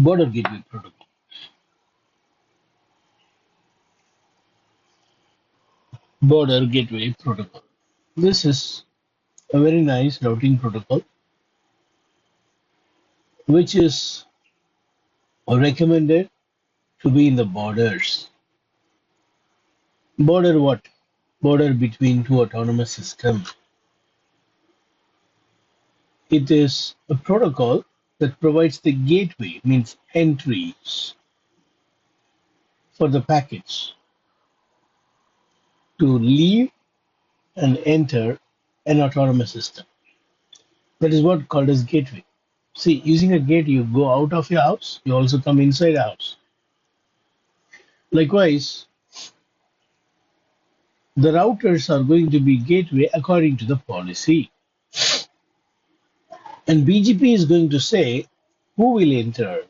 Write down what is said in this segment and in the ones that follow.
Border Gateway Protocol. Border Gateway Protocol. This is a very nice routing protocol which is recommended to be in the borders. Border what? Border between two autonomous systems. It is a protocol that provides the gateway, means entries for the packets to leave and enter an autonomous system. That is what called as gateway. See, using a gate, you go out of your house, you also come inside a house. Likewise, the routers are going to be gateway according to the policy. And BGP is going to say who will enter,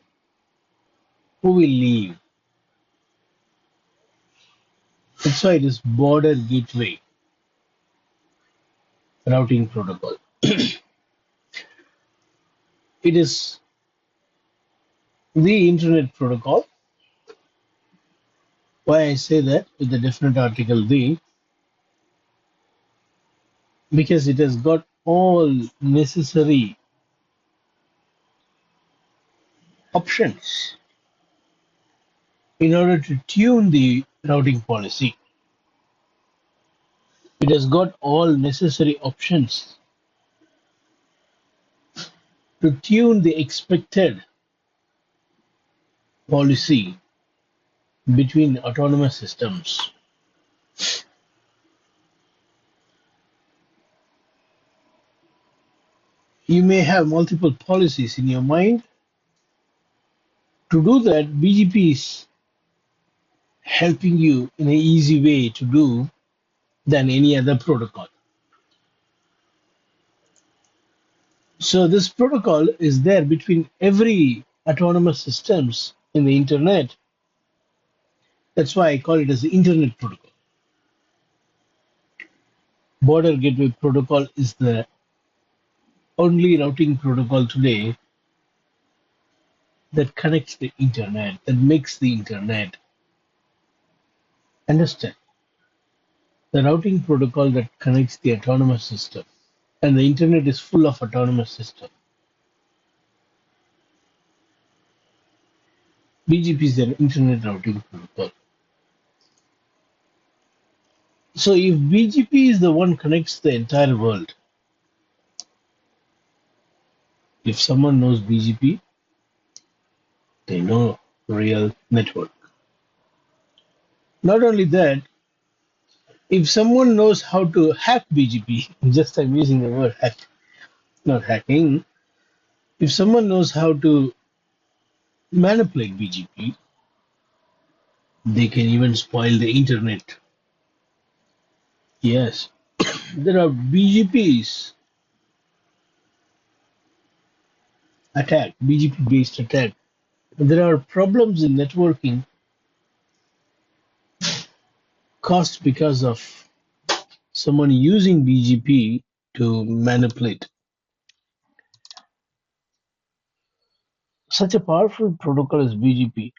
who will leave. That's why it is border gateway routing protocol. It is the internet protocol. Why I say that with the definite article the, because it has got all necessary options in order to tune the routing policy. It has got all necessary options to tune the expected policy between autonomous systems. You may have multiple policies in your mind. To do that, BGP is helping you in an easy way to do than any other protocol. So this protocol is there between every autonomous systems in the internet. That's why I call it as the internet protocol. Border Gateway Protocol is the only routing protocol today that connects the internet, that makes the internet. Understand? The routing protocol that connects the autonomous system. And the internet is full of autonomous systems. BGP is an internet routing protocol. So if BGP is the one connects the entire world, if someone knows BGP, they know real network. Not only that, if someone knows how to hack BGP, just I'm using the word hack, not hacking. If someone knows how to manipulate BGP, they can even spoil the internet. Yes, there are BGPs attack, BGP based attack. There are problems in networking caused because of someone using BGP to manipulate. Such a powerful protocol as BGP.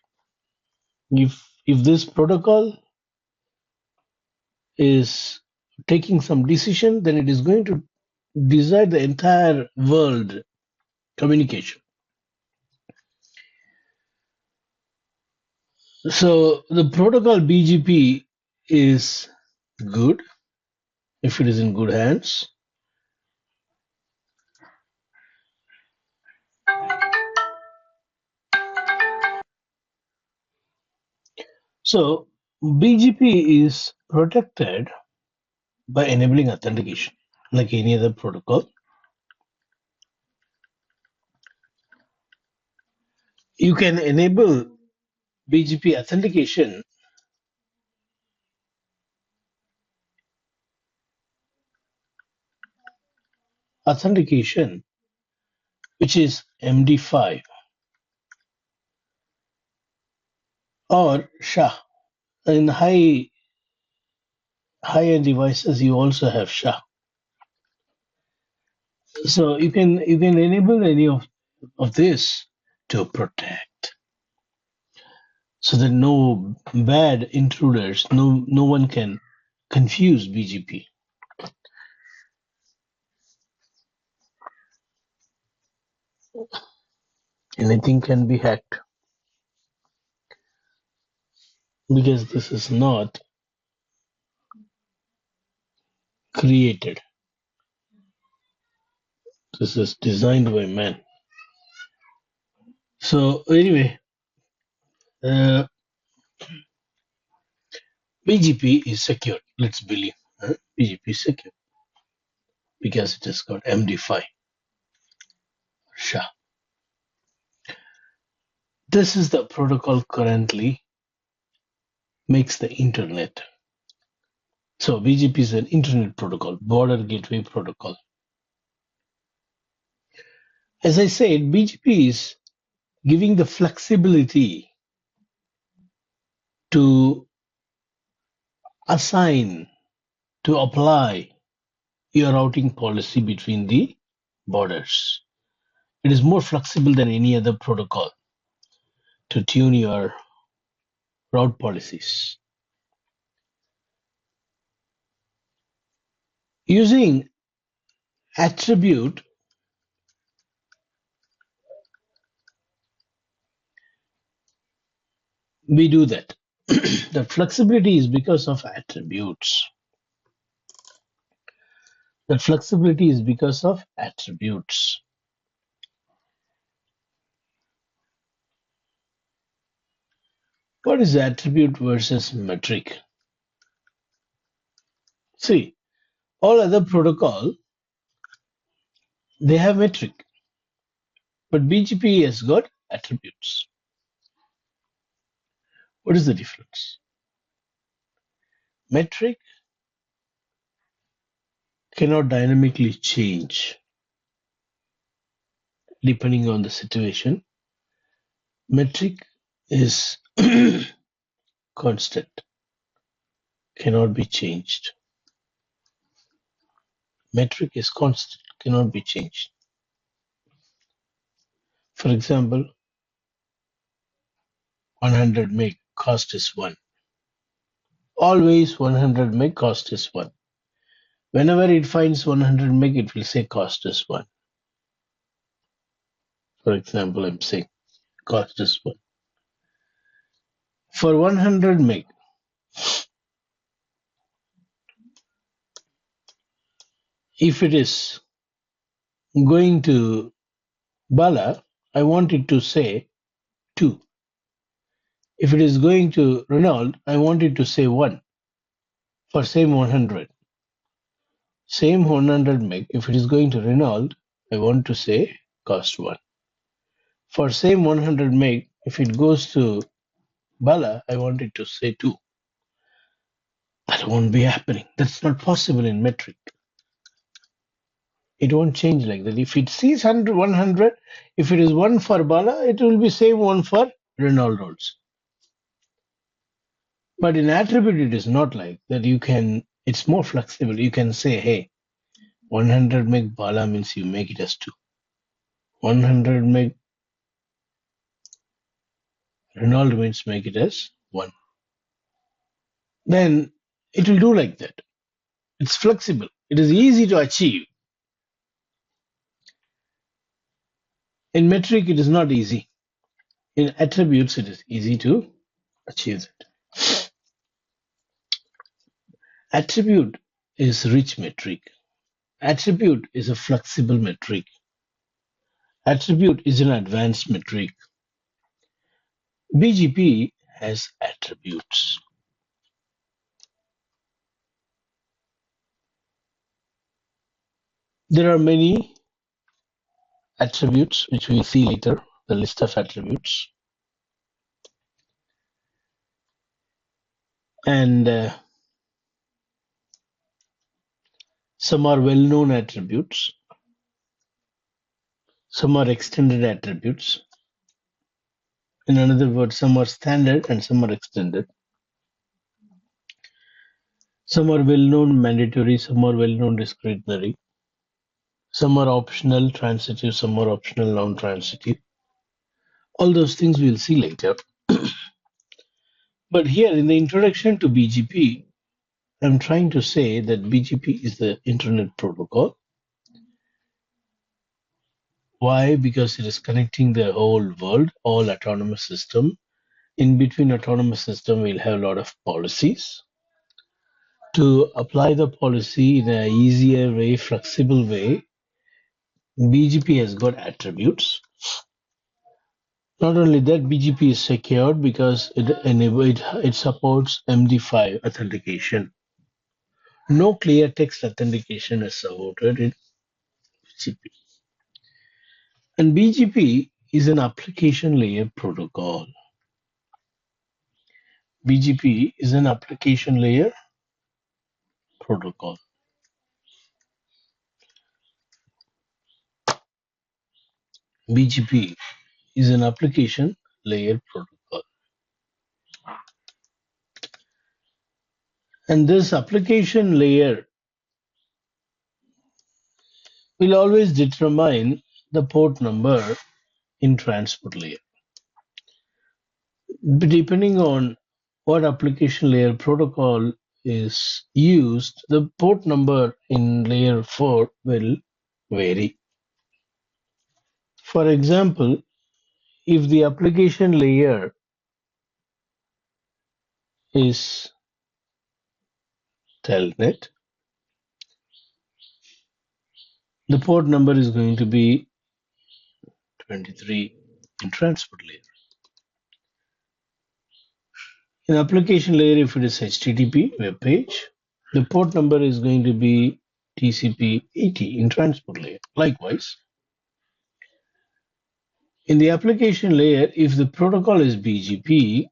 If this protocol is taking some decision, then it is going to decide the entire world communication. So the protocol BGP is good if it is in good hands. So BGP is protected by enabling authentication, like any other protocol. You can enable BGP authentication which is MD5 or SHA. In high-end devices, you also have SHA. So you can enable any of this to protect, so that no bad intruders, no one can confuse BGP. Anything can be hacked because this is not created. This is designed by man. So anyway, uh, BGP is secure. Let's believe BGP is secure because it has got MD5. SHA. This is the protocol currently makes the internet. So BGP is an internet protocol, border gateway protocol. As I said, BGP is giving the flexibility to assign, to apply your routing policy between the borders. It is more flexible than any other protocol to tune your route policies. Using attribute, we do that. The flexibility is because of attributes. The flexibility is because of attributes. What is attribute versus metric? See, all other protocol, they have metric, but BGP has got attributes. What is the difference? Metric cannot dynamically change depending on the situation. Metric is constant, cannot be changed. Metric is constant, cannot be changed. For example, 100 meg cost is 1. Always 100 meg cost is 1. Whenever it finds 100 meg, it will say cost is 1. For example, I'm saying cost is 1. For 100 meg, if it is going to Bala, I want it to say 2. If it is going to Renault, I want it to say 1 for same 100. Same 100 meg, if it is going to Renault, I want to say cost 1. For same 100 meg, if it goes to Bala, I want it to say 2. That won't be happening. That's not possible in metric. It won't change like that. If it sees 100, if it is 1 for Bala, it will be same 1 for Renault also. But in attribute, it is not like that. It's more flexible. You can say, hey, 100 meg Bala means you make it as 2. 100 meg Renault means make it as 1. Then it will do like that. It's flexible. It is easy to achieve. In metric, it is not easy. In attributes, it is easy to achieve it. Attribute is rich metric. Attribute is a flexible metric. Attribute is an advanced metric. BGP has attributes. There are many attributes which we'll see later, the list of attributes. And some are well-known attributes. Some are extended attributes. In another word, some are standard and some are extended. Some are well-known mandatory, some are well-known discretionary. Some are optional transitive, some are optional non-transitive. All those things we'll see later. But here in the introduction to BGP, I'm trying to say that BGP is the Internet Protocol. Why? Because it is connecting the whole world, all autonomous system. In between autonomous system, we'll have a lot of policies. To apply the policy in a easier way, flexible way, BGP has got attributes. Not only that, BGP is secured because it supports MD5 authentication. No clear text authentication is supported in BGP. And BGP is an application layer protocol. BGP is an application layer protocol. BGP is an application layer protocol. And this application layer will always determine the port number in transport layer. Depending on what application layer protocol is used, the port number in layer 4 will vary. For example, if the application layer is telnet, the port number is going to be 23 in transport layer. In application layer, if it is HTTP web page, the port number is going to be TCP 80 in transport layer. Likewise, in the application layer, if the protocol is BGP,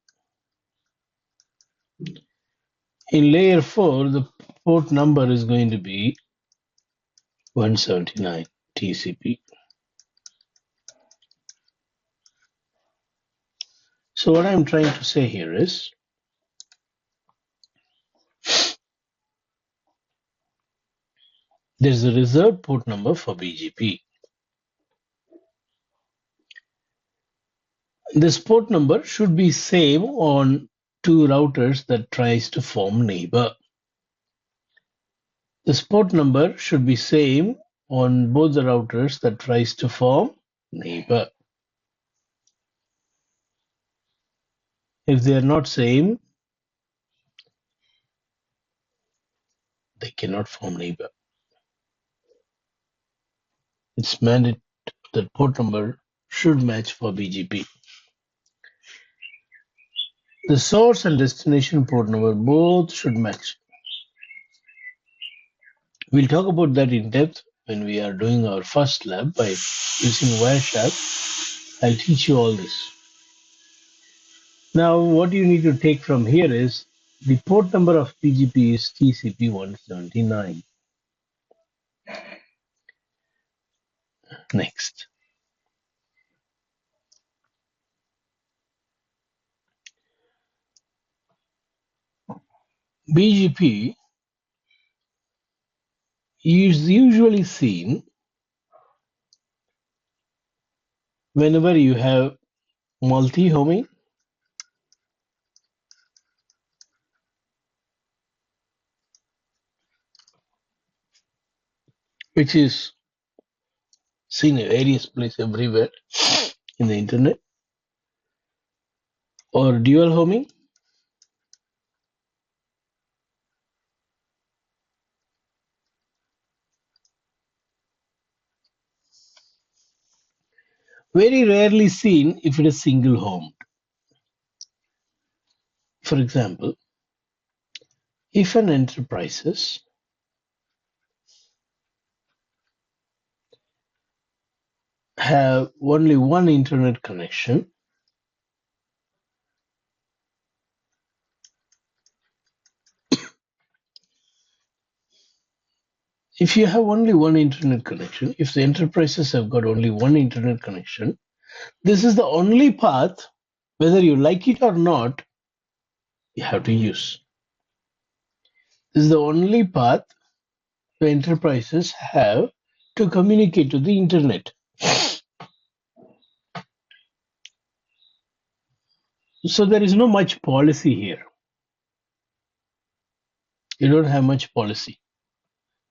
in layer 4, the port number is going to be 179 TCP. So what I'm trying to say here is, there's a reserved port number for BGP. This port number should be same on two routers that tries to form neighbor. This port number should be same on both the routers that tries to form neighbor. If they are not same, they cannot form neighbor. It's mandatory that port number should match for BGP. The source and destination port number both should match. We'll talk about that in depth when we are doing our first lab by using Wireshark. I'll teach you all this. Now, what you need to take from here is the port number of BGP is TCP 179. Next. BGP is usually seen whenever you have multi-homing, which is seen in various places everywhere in the internet, or dual homing. Very rarely seen if it is single homed. For example, if an enterprises have only one internet connection, if you have only one internet connection, if the enterprises have got only one internet connection, this is the only path, whether you like it or not, you have to use. This is the only path the enterprises have to communicate to the internet. So there is no much policy here. You don't have much policy.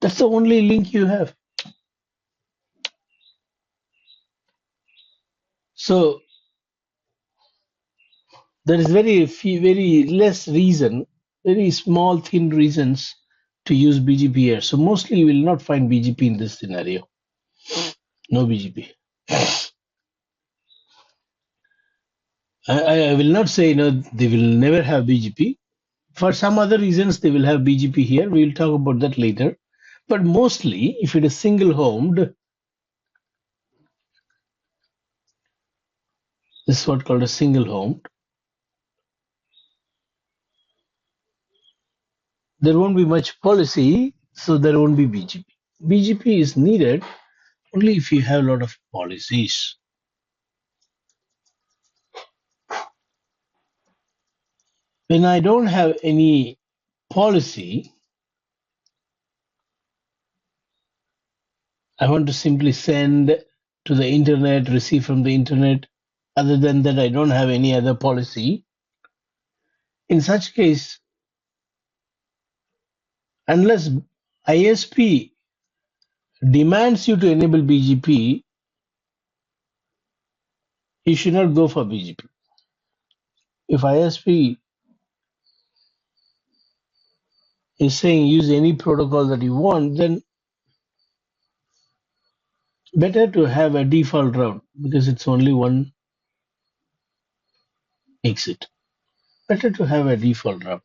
That's the only link you have. So there is very less reason, very small, thin reasons to use BGP here. So mostly you will not find BGP in this scenario. No BGP. I will not say they will never have BGP. For some other reasons, they will have BGP here. We will talk about that later. But mostly, if it is single homed, this is what called a single home. There won't be much policy, so there won't be BGP. BGP is needed only if you have a lot of policies. When I don't have any policy, I want to simply send to the internet, receive from the internet. Other than that, I don't have any other policy. In such case, unless ISP demands you to enable BGP, you should not go for BGP. If ISP is saying use any protocol that you want, then better to have a default route because it's only one exit. Better to have a default route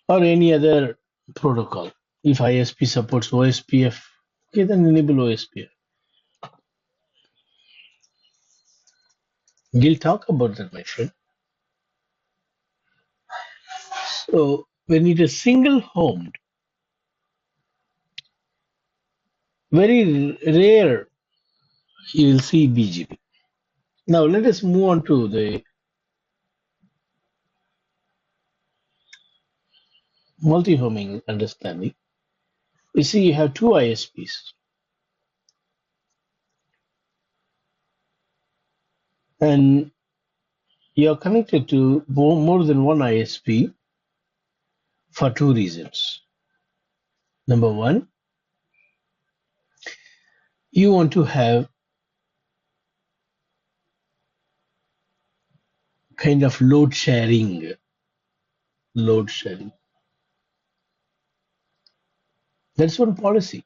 or any other protocol. If ISP supports OSPF, okay, then enable OSPF. We'll talk about that, my friend. So when it is single homed, very rare you will see BGP. Now let us move on to the multi-homing understanding. You see, you have two ISPs, and you're connected to more than one ISP for two reasons. Number one, you want to have kind of load sharing. Load sharing. That's one policy.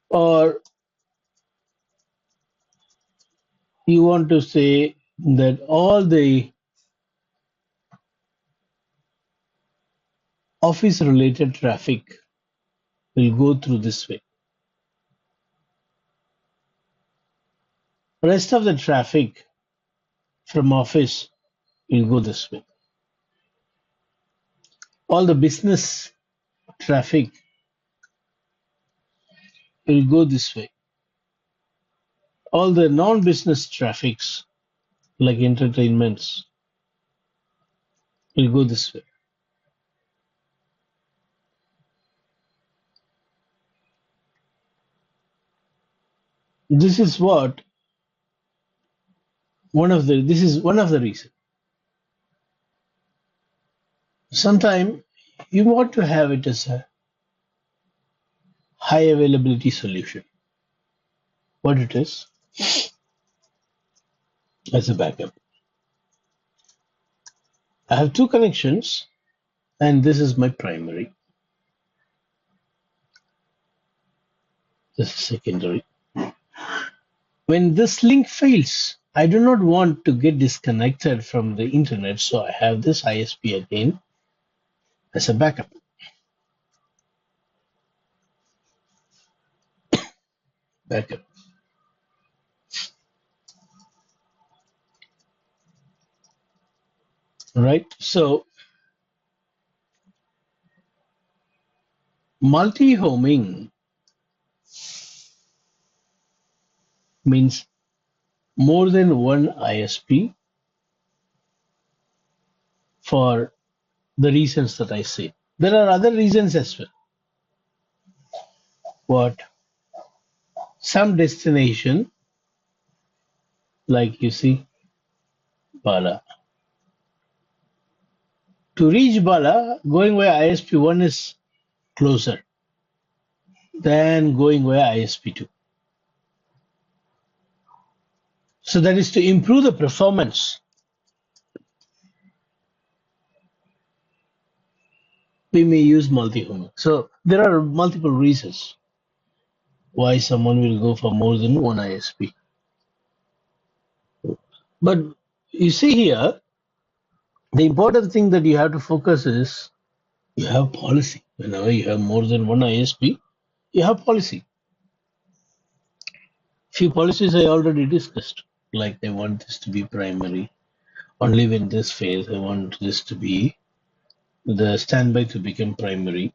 Or you want to say that all the office related traffic will go through this way. Rest of the traffic from office will go this way. All the business traffic will go this way. All the non-business traffics like entertainments will go this way. This is one of the reasons. Sometimes you want to have it as a high availability solution. What it is as a backup. I have two connections and this is my primary. This is secondary. When this link fails, I do not want to get disconnected from the internet, so I have this ISP again as a backup. Backup. Right? So multi-homing means more than one ISP for the reasons that I say. There are other reasons as well. What? Some destination like you see Bala. To reach Bala, going via ISP1 is closer than going via ISP2. So that is to improve the performance. We may use multi-homing. So there are multiple reasons why someone will go for more than one ISP. But you see here, the important thing that you have to focus is you have policy. Whenever you have more than one ISP, you have policy. Few policies I already discussed, like I want this to be primary. Only when this fails, I want this to be the standby to become primary,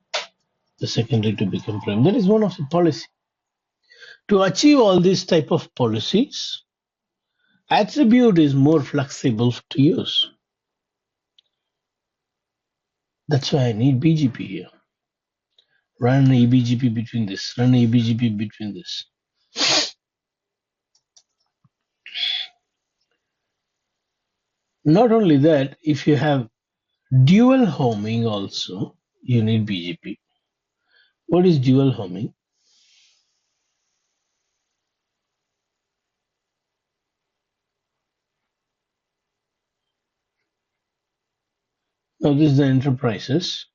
the secondary to become primary. That is one of the policy. To achieve all these type of policies, attribute is more flexible to use. That's why I need BGP here. Run eBGP between this, run eBGP between this. Not only that, if you have dual homing also, you need BGP. What is dual homing? Now this is the enterprises,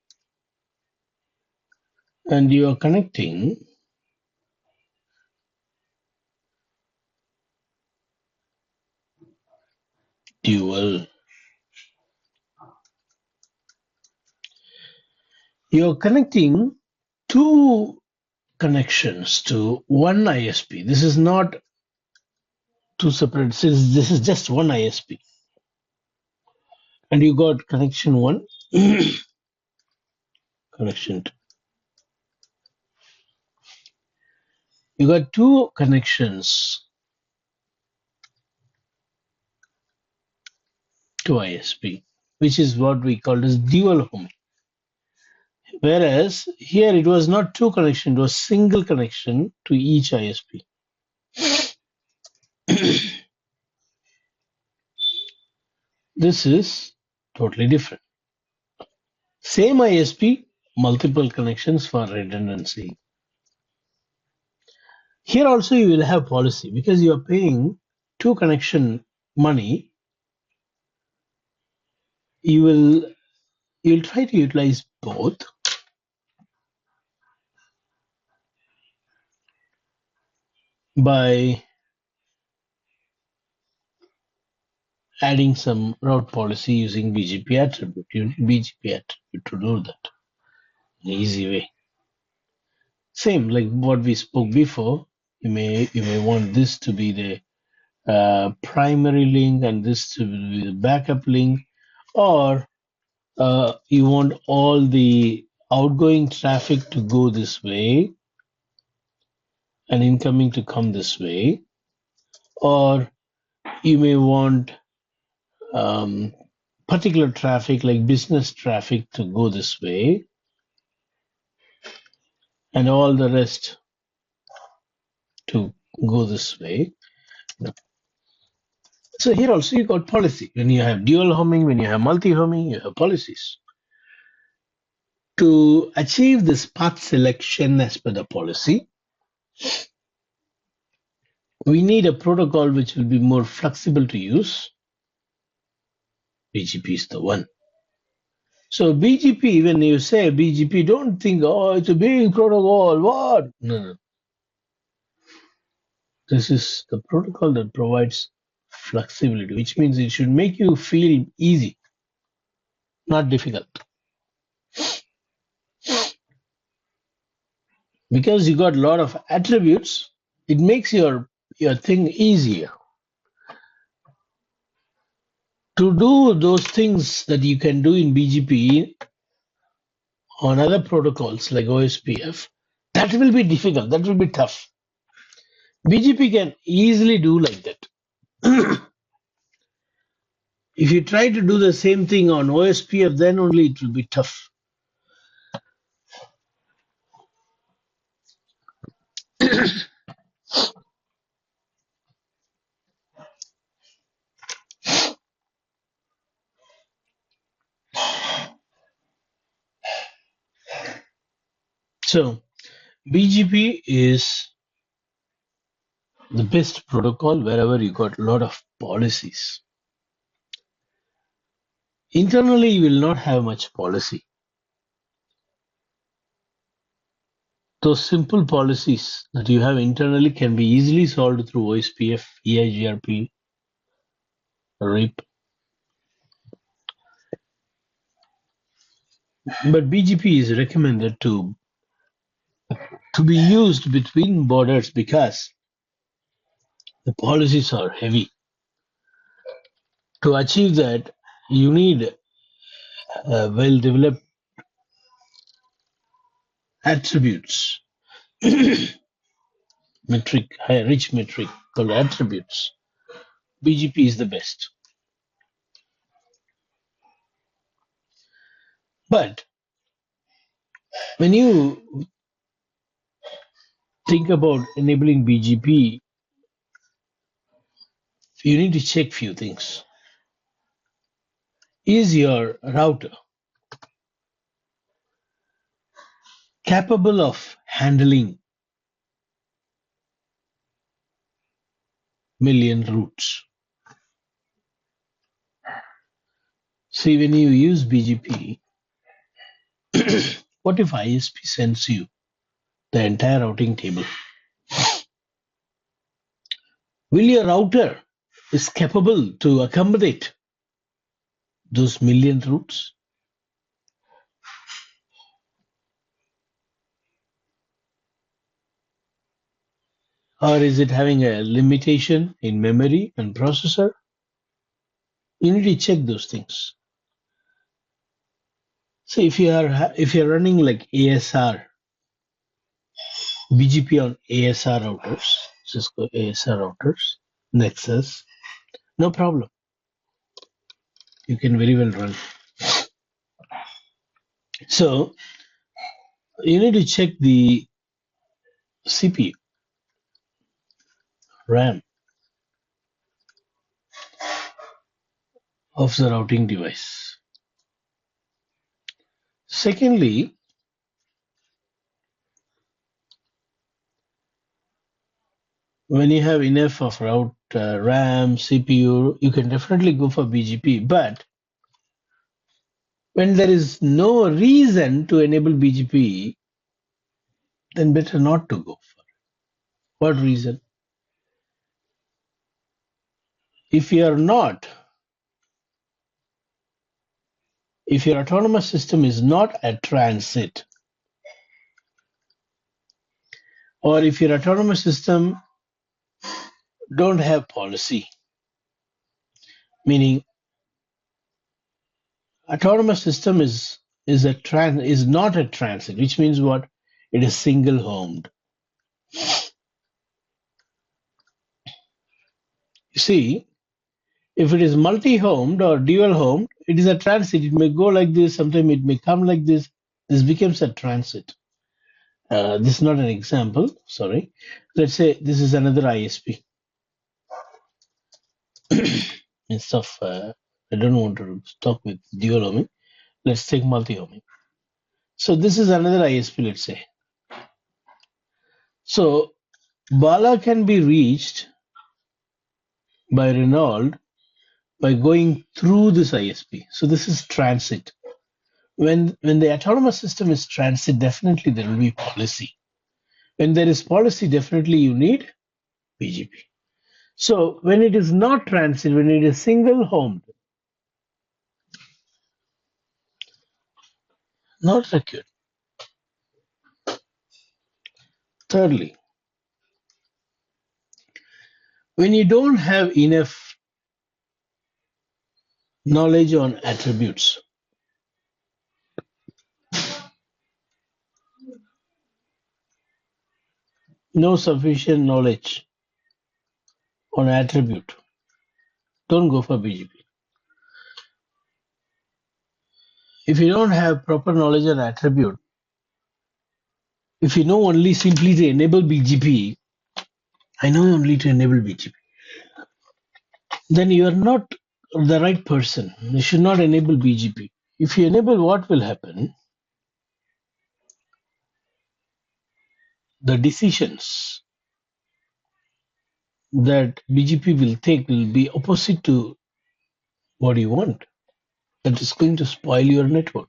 and you are connecting dual. You are connecting two connections to one ISP. This is not two separate. This is just one ISP, and you got connection one, connection two. You got two connections to ISP, which is what we call as dual homing. Whereas here it was not two connection, it was single connection to each ISP. This is totally different. Same ISP, multiple connections for redundancy. Here also you will have policy because you are paying two connection money. You'll try to utilize both by adding some route policy using BGP attribute. You need BGP attribute to do that in an easy way. Same like what we spoke before. You may want this to be the primary link and this to be the backup link, or you want all the outgoing traffic to go this way and incoming to come this way, or you may want particular traffic like business traffic to go this way and all the rest to go this way. So here also you got policy. When you have dual homing, when you have multi-homing, you have policies. To achieve this path selection as per the policy, we need a protocol which will be more flexible to use. BGP is the one. So BGP, when you say BGP, don't think, oh, it's a big protocol, what? No. This is the protocol that provides flexibility, which means it should make you feel easy, not difficult. Because you got a lot of attributes, it makes your thing easier. To do those things that you can do in BGP on other protocols like OSPF, that will be difficult, that will be tough. BGP can easily do like that. If you try to do the same thing on OSPF, then only it will be tough. So BGP is the best protocol wherever you got a lot of policies. Internally, you will not have much policy. Those simple policies that you have internally can be easily solved through OSPF, EIGRP, RIP. But BGP is recommended to be used between borders because the policies are heavy. To achieve that, you need well-developed attributes, rich metric called attributes. BGP is the best. But when you think about enabling BGP, you need to check few things. Is your router capable of handling million routes? See, when you use BGP, what if ISP sends you the entire routing table? Will your router is capable to accommodate those million routes? Or is it having a limitation in memory and processor? You need to check those things. So if you're running like ASR, BGP on ASR routers, Cisco ASR routers, Nexus, no problem. You can very well run. So you need to check the CPU, RAM of the routing device. Secondly, when you have enough of RAM, CPU, you can definitely go for BGP. But when there is no reason to enable BGP, then better not to go for it. What reason? If your autonomous system is not a transit, or if your autonomous system don't have policy, meaning autonomous system is not a transit, which means what? It is single homed. You see, if it is multi-homed or dual-homed, it is a transit. It may go like this, sometimes it may come like this. This becomes a transit. This is not an example, sorry. Let's say this is another ISP. Instead of, I don't want to talk with dual homing. Let's take multi-homing. So this is another ISP, let's say. So Bala can be reached by Renault by going through this ISP. So this is transit. When the autonomous system is transit, definitely there will be policy. When there is policy, definitely you need BGP. So when it is not transit, when it is single homed, not required. Thirdly, when you don't have enough knowledge on attributes, no sufficient knowledge on attribute, don't go for BGP. If you don't have proper knowledge on attribute, if you know only simply to enable BGP, I know only to enable BGP, then you are not the right person. You should not enable BGP. If you enable, what will happen? the decisions that BGP will take will be opposite to what you want. That is going to spoil your network.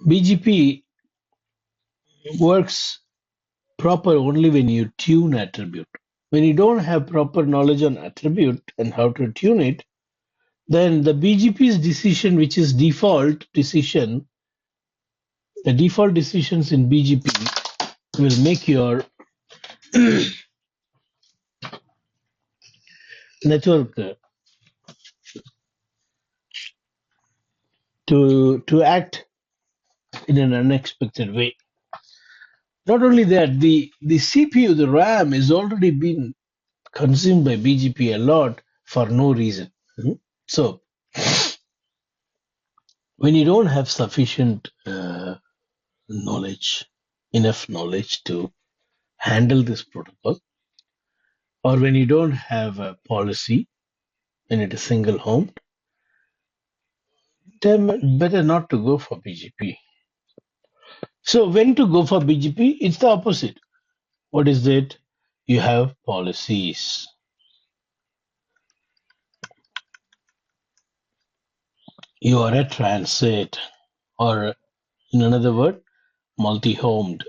BGP works proper only when you tune attribute. When you don't have proper knowledge on attribute and how to tune it, then the BGP's decision, which is default decision, the default decisions in BGP will make your network to act in an unexpected way. Not only that, the CPU, the RAM, is already been consumed by BGP a lot for no reason. So when you don't have sufficient knowledge, enough knowledge to handle this protocol, or when you don't have a policy and it is single home, then better not to go for BGP. So when to go for BGP? It's the opposite. What is it? You have policies. You are a transit, or in another word, multi-homed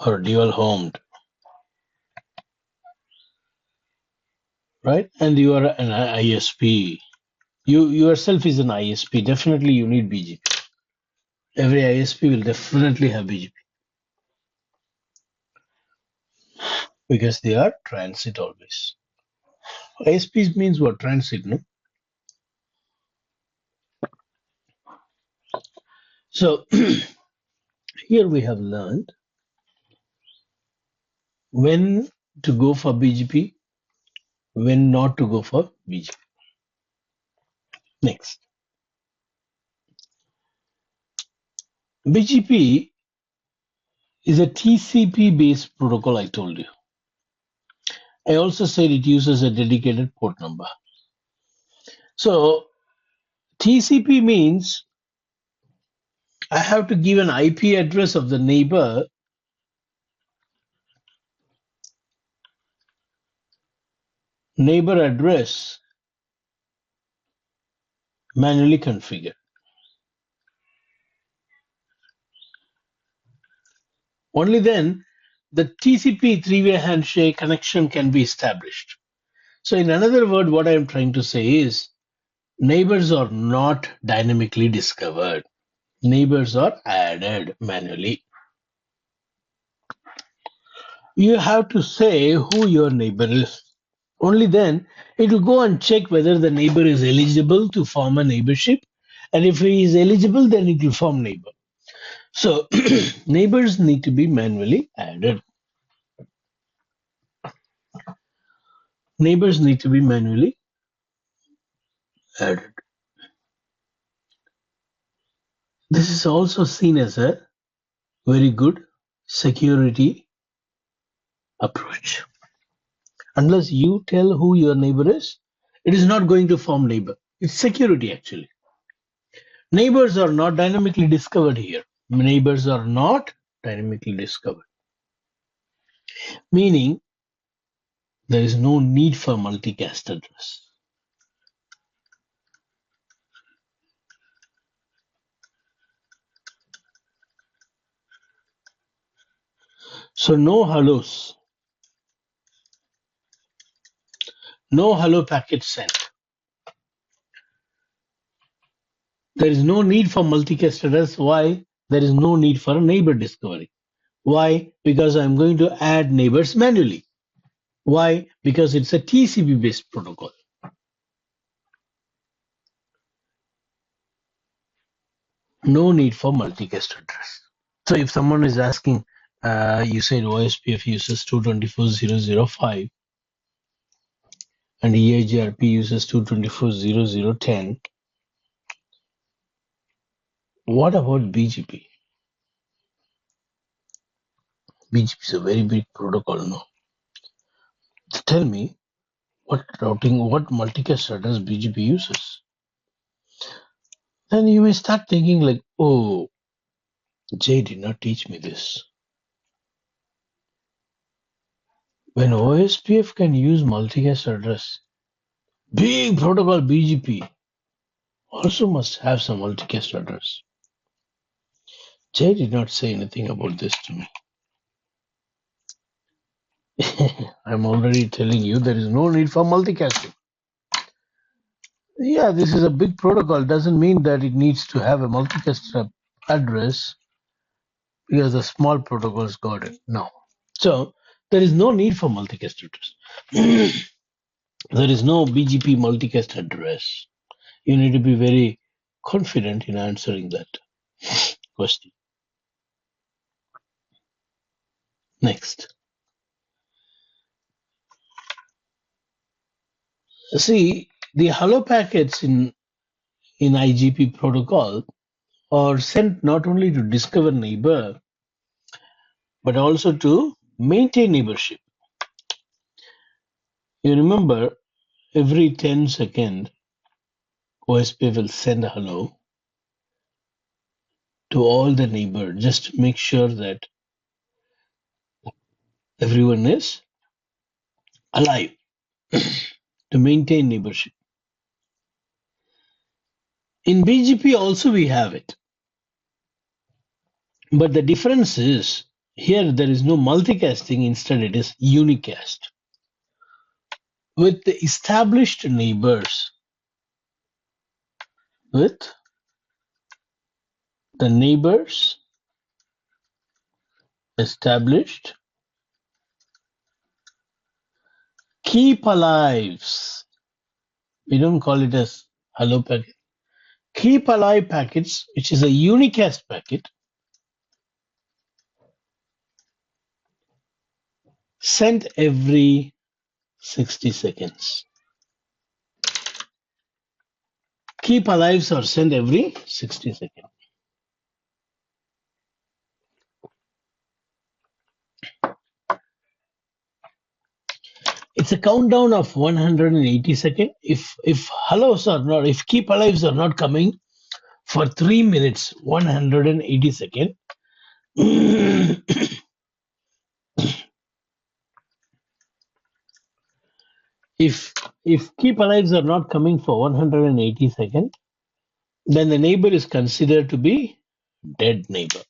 or dual-homed, right? And you are an ISP. You yourself is an ISP. Definitely, you need BGP. Every ISP will definitely have BGP because they are transit always. ISPs means what? Transit, no? So here we have learned when to go for BGP, when not to go for BGP. Next, BGP is a TCP based protocol, I told you. I also said it uses a dedicated port number. So TCP means I have to give an IP address of the neighbor address manually configured. Only then the TCP three-way handshake connection can be established. So in another word, what I am trying to say is neighbors are not dynamically discovered. Neighbors are added manually. You have to say who your neighbor is. Only then it will go and check whether the neighbor is eligible to form a neighborship. And if he is eligible, then it will form neighbor. So neighbors need to be manually added. Neighbors need to be manually added. This is also seen as a very good security approach. Unless you tell who your neighbor is, it is not going to form neighbor. It's security actually. Neighbors are not dynamically discovered here. Neighbors are not dynamically discovered. Meaning there is no need for multicast address. So no hellos. No hello packet sent. There is no need for multicast address. Why? There is no need for a neighbor discovery. Why? Because I'm going to add neighbors manually. Why? Because it's a TCP based protocol. No need for multicast address. So if someone is asking, you said OSPF uses 224.0.0.5 and EIGRP uses 224.0.0.10. What about BGP? BGP is a very big protocol now. Tell me what routing, what multicast address BGP uses. then you may start thinking like, oh, Jay did not teach me this. When OSPF can use multicast address, big protocol BGP also must have some multicast address. Jay did not say anything about this to me. I'm already telling you there is no need for multicasting. Yeah, this is a big protocol. Doesn't mean that it needs to have a multicast address because the small protocols got it. No. So there is no need for multicast address. There is no BGP multicast address. You need to be very confident in answering that question. Next. See, the hello packets in IGP protocol are sent not only to discover neighbor, but also to maintain neighborship. You remember every 10 seconds, OSP will send a hello to all the neighbor just to make sure that everyone is alive to maintain neighborship. In BGP also we have it. But the difference is here there is no multicasting, instead it is unicast. With the established neighbors, with the neighbors established, keep alives. We don't call it as hello packet. Keep alive packets, which is a unicast packet, sent every 60 seconds. Keep alives are sent every 60 seconds. It's a countdown of 180 seconds. If hellos are not, if keep alives are not coming for 3 minutes, 180 seconds. if keep alives are not coming for 180 seconds, then the neighbor is considered to be dead neighbor.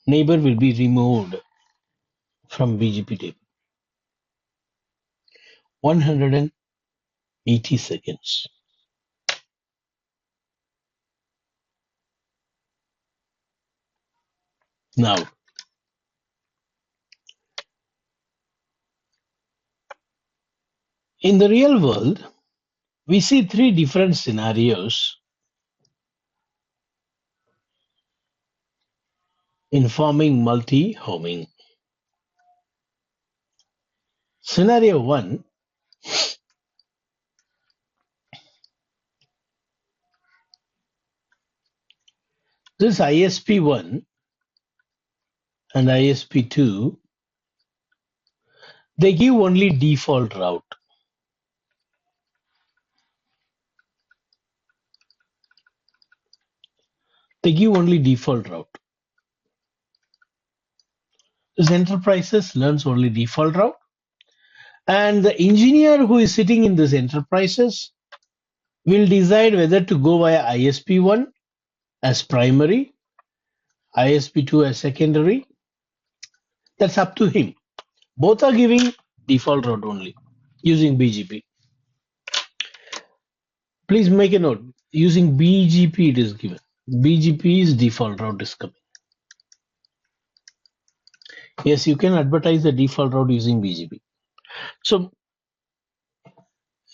Neighbor will be removed from BGP table. 180 seconds. Now, in the real world, we see three different scenarios in forming multi-homing. Scenario 1, this ISP1 and ISP2, they give only default route. They give only default route. This enterprises learns only default route, and the engineer who is sitting in this enterprises will decide whether to go via ISP1 as primary, ISP2 as secondary. That's up to him. Both are giving default route only using BGP. Please make a note. Using BGP it is given. BGP is default route is coming. Yes, you can advertise the default route using BGP. So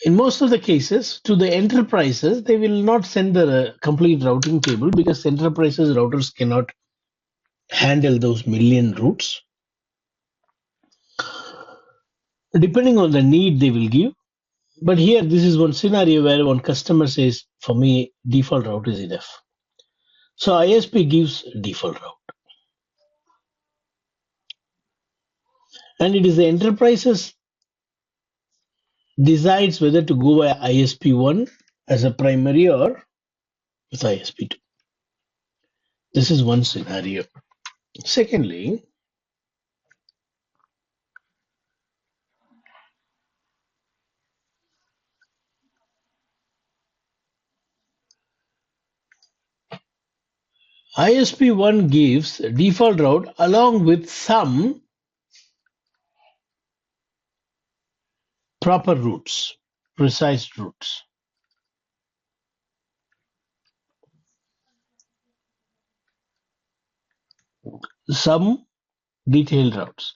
in most of the cases, to the enterprises, they will not send the complete routing table because enterprises routers cannot handle those million routes. Depending on the need, they will give. But here, this is one scenario where one customer says, for me, default route is enough. So ISP gives default route. And it is the enterprises decides whether to go via ISP1 as a primary or with ISP2. This is one scenario. Secondly, ISP1 gives a default route along with some proper routes, precise routes. Some detailed routes.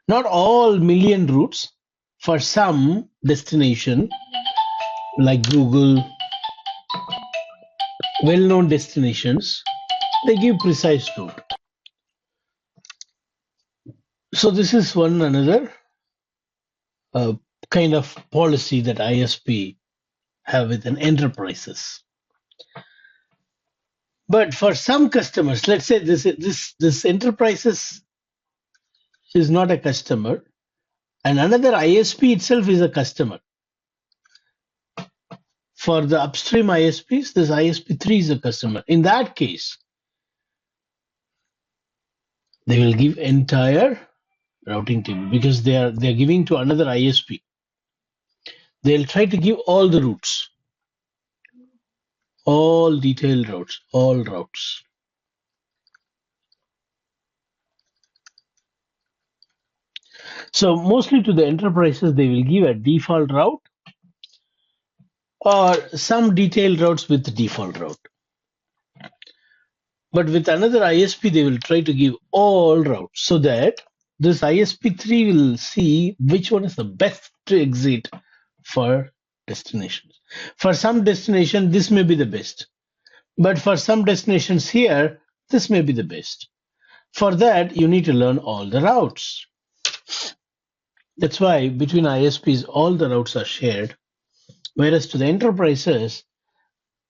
Not all million routes. For some destination like Google, well-known destinations, they give precise route. So this is one another kind of policy that ISP have with an enterprises. But for some customers, let's say this enterprises is not a customer, and another ISP itself is a customer. For the upstream ISPs, this ISP3 is a customer. In that case, they will give entire routing table because they're giving to another ISP. They'll try to give all the routes, all detailed routes, all routes. So mostly to the enterprises, they will give a default route or some detailed routes with the default route. But with another ISP, they will try to give all routes so that this ISP3 will see which one is the best to exit for destinations. For some destination, this may be the best. But for some destinations here, this may be the best. For that, you need to learn all the routes. That's why between ISPs, all the routes are shared. Whereas to the enterprises,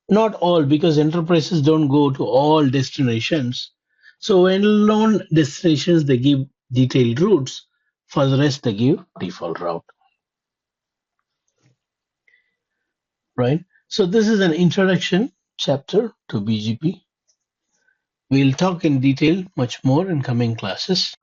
not all, because enterprises don't go to all destinations. So when known destinations, they give detailed routes. For the rest, they give default route. Right? So this is an introduction chapter to BGP. We'll talk in detail much more in coming classes.